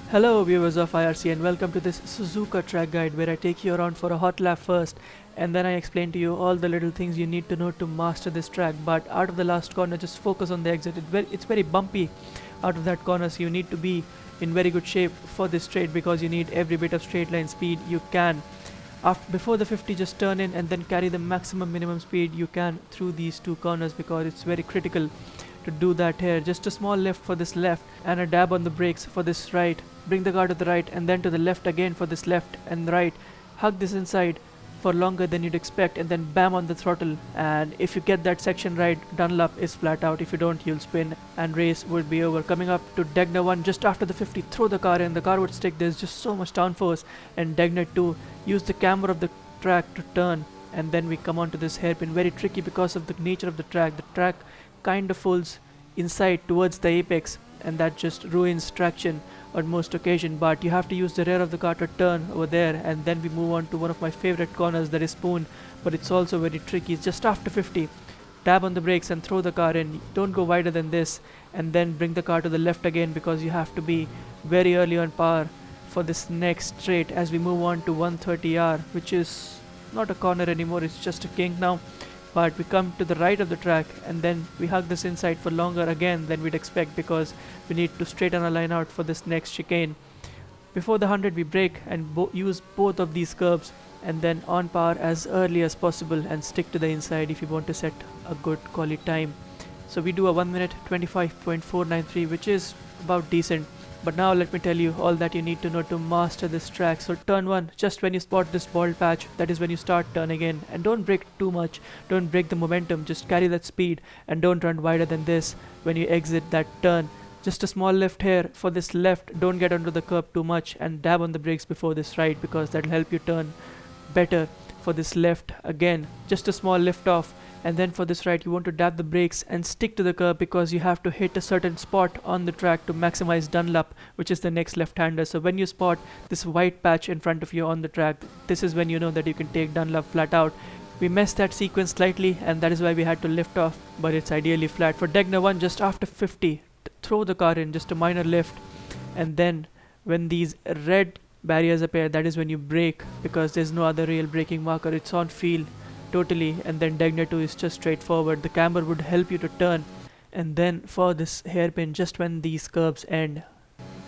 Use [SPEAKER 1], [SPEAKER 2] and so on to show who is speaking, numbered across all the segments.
[SPEAKER 1] Hello viewers of IRC and welcome to this Suzuka track guide where I take you around for a hot lap first and then I explain to you all the little things you need to know to master this track. But out of the last corner, just focus on the exit. It's very bumpy out of that corner, so you need to be in very good shape for this straight because you need every bit of straight line speed you can. Before the 50, just turn in and then carry the maximum minimum speed you can through these two corners because it's very critical to do that here. Just a small lift for this left and a dab on the brakes for this right. Bring the car to the right and then to the left again for this left and right. Hug this inside for longer than you'd expect and then bam on the throttle, and if you get that section right, Dunlop is flat out. If you don't, you'll spin and race would be over. Coming up to Degner 1 just after the 50, throw the car in, the car would stick. There's just so much downforce. And Degner 2, use the camber of the track to turn, and then we come on to this hairpin. Very tricky because of the nature of the track kind of folds inside towards the apex and that just ruins traction on most occasion, but you have to use the rear of the car to turn over there. And then we move on to one of my favorite corners, that is Spoon, but it's also very tricky. It's just after 50, dab on the brakes and throw the car in. Don't go wider than this, and then bring the car to the left again because you have to be very early on power for this next straight as we move on to 130R, which is not a corner anymore, it's just a kink now. But we come to the right of the track and then we hug this inside for longer again than we'd expect because we need to straighten our line out for this next chicane. Before the 100, we brake and use both of these curves and then on power as early as possible and stick to the inside if you want to set a good quality time. So we do a 1 minute 25.493, which is about decent. But now let me tell you all that you need to know to master this track. So turn 1, just when you spot this bald patch, that is when you start turning in. And don't brake too much, don't break the momentum, just carry that speed and don't run wider than this when you exit that turn. Just a small lift here for this left, don't get onto the curb too much and dab on the brakes before this right because that will help you turn better. For this left again, just a small lift off, and then for this right you want to dab the brakes and stick to the curb because you have to hit a certain spot on the track to maximize Dunlop, which is the next left-hander. So when you spot this white patch in front of you on the track, this is when you know that you can take Dunlop flat out. We messed that sequence slightly and that is why we had to lift off, but it's ideally flat. For Degner 1, just after 50, throw the car in, just a minor lift, and then when these red barriers appear, that is when you brake because there's no other real braking marker, it's on feel totally. And then Degner 2 is just straightforward. The camber would help you to turn, and then for this hairpin, just when these curves end,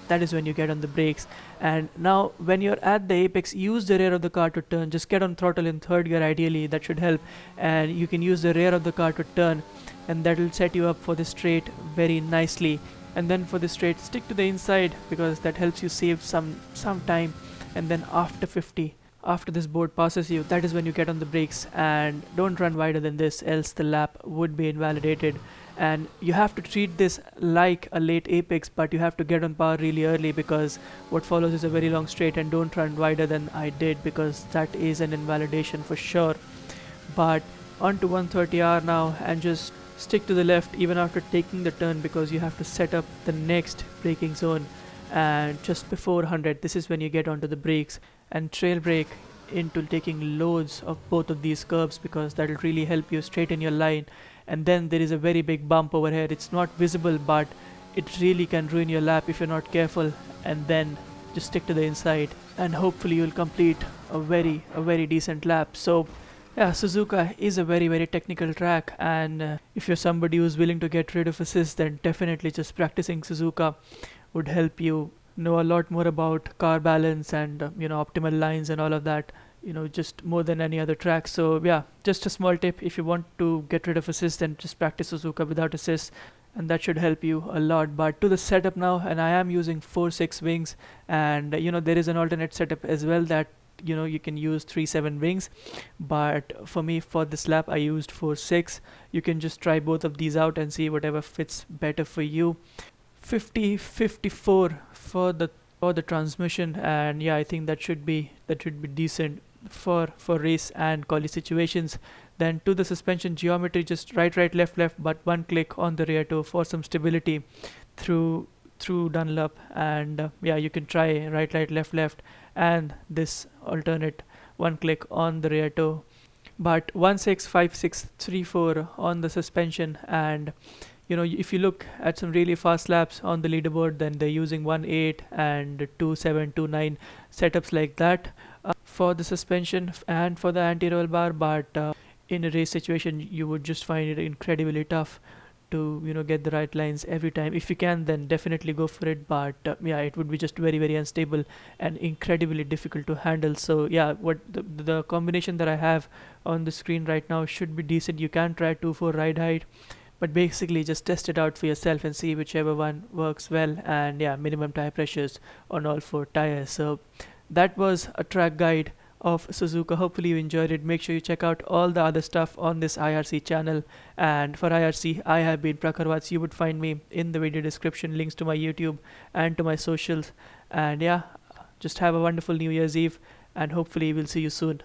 [SPEAKER 1] that is when you get on the brakes. And now when you're at the apex, use the rear of the car to turn. Just get on throttle in third gear ideally, that should help, and you can use the rear of the car to turn and that will set you up for the straight very nicely. And then for the straight, stick to the inside because that helps you save some time. And then after 50, after this board passes you, that is when you get on the brakes, and don't run wider than this else the lap would be invalidated. And you have to treat this like a late apex, but you have to get on power really early because what follows is a very long straight, and don't run wider than I did because that is an invalidation for sure. But on to 130R now, and just stick to the left even after taking the turn because you have to set up the next braking zone. And just before 100, this is when you get onto the brakes and trail brake into taking loads of both of these curves because that will really help you straighten your line. And then there is a very big bump over here. It's not visible, but it really can ruin your lap if you're not careful. And then just stick to the inside and hopefully you'll complete a very decent lap. So yeah, Suzuka is a very technical track, and if you're somebody who's willing to get rid of assist, then definitely just practicing Suzuka would help you know a lot more about car balance and optimal lines and all of that, just more than any other track. So yeah, just a small tip: if you want to get rid of assist, then just practice Suzuka without assist, and that should help you a lot. But to the setup now, and I am using 4-6 wings, and there is an alternate setup as well that you can use 3-7 wings, but for me for this lap I used 4-6. You can just try both of these out and see whatever fits better for you. 50-54 for the transmission, and yeah, I think that should be decent for race and quali situations. Then to the suspension geometry, just right left, but one click on the rear toe for some stability through Dunlop. And yeah, you can try right left and this alternate one click on the rear toe. But 1-6, 5-6, 3-4 on the suspension, and if you look at some really fast laps on the leaderboard, then they're using 1.8 and 2.7, 2.9 setups like that for the suspension and for the anti-roll bar. But in a race situation, you would just find it incredibly tough to get the right lines every time. If you can, then definitely go for it, but yeah, it would be just very, very unstable and incredibly difficult to handle. So yeah, what the combination that I have on the screen right now should be decent. You can try 2.4 ride height, but basically just test it out for yourself and see whichever one works well. And yeah, minimum tire pressures on all four tires. So that was a track guide of Suzuka. Hopefully you enjoyed it. Make sure you check out all the other stuff on this IRC channel. And for IRC, I have been Prakhar Vats. You would find me in the video description, links to my YouTube and to my socials. And yeah, just have a wonderful New Year's Eve, and hopefully we'll see you soon.